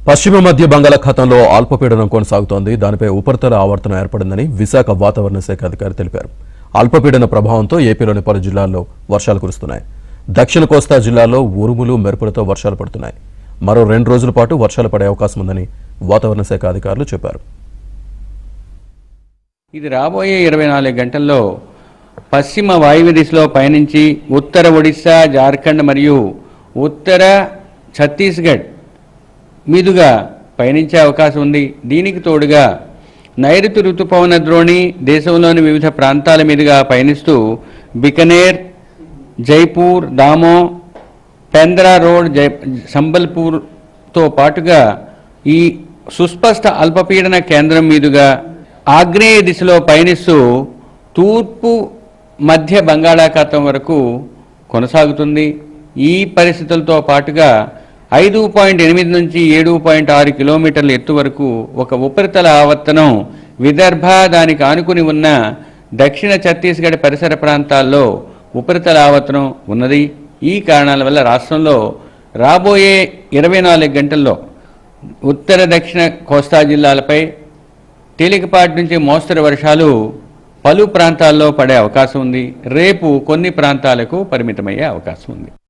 పశ్చిమ మధ్య బంగాళాఖాతంలో అల్పపీడనం కొనసాగుతోంది. దానిపై ఉపరితల ఆవర్తనం ఏర్పడిందని విశాఖ వాతావరణ శాఖ అధికారి తెలిపారు. అల్పపీడన ప్రభావంతో ఏపీలోని పలు జిల్లాల్లో వర్షాలు కురుస్తున్నాయి. దక్షిణ కోస్తా జిల్లాల్లో ఉరుములు మెరుపులతో వర్షాలు పడుతున్నాయి. మరో 2 రోజుల పాటు వర్షాలు పడే అవకాశం ఉందని వాతావరణ శాఖ అధికారులు చెప్పారు. ఇది రాబోయే 24 గంటల్లో పశ్చిమ వాయువ్య దిశలో పయనించి ఉత్తర ఒడిశా, జార్ఖండ్ మరియు ఉత్తర ఛత్తీస్గఢ్ మీదుగా పయనించే అవకాశం ఉంది. దీనికి తోడుగా నైరుతి ఋతుపవన ద్రోణి దేశంలోని వివిధ ప్రాంతాల మీదుగా పయనిస్తూ బికనేర్, జైపూర్, దామో, పెంద్రా రోడ్, సంబల్పూర్తో పాటుగా ఈ సుస్పష్ట అల్పపీడన కేంద్రం మీదుగా ఆగ్నేయ దిశలో పయనిస్తూ తూర్పు మధ్య బంగాళాఖాతం వరకు కొనసాగుతుంది. ఈ పరిస్థితులతో పాటుగా 5.8 నుంచి 7.6 కిలోమీటర్ల ఎత్తు వరకు ఒక ఉపరితల ఆవర్తనం విదర్భ, దానికి ఆనుకుని ఉన్న దక్షిణ ఛత్తీస్గఢ్ పరిసర ప్రాంతాల్లో ఉపరితల ఆవర్తనం ఉన్నది. ఈ కారణాల వల్ల రాష్ట్రంలో రాబోయే 24 గంటల్లో ఉత్తర దక్షిణ కోస్తా జిల్లాలపై తేలికపాటి నుంచి మోస్తరు వర్షాలు పలు ప్రాంతాల్లో పడే అవకాశం ఉంది. రేపు కొన్ని ప్రాంతాలకు పరిమితమయ్యే అవకాశం ఉంది.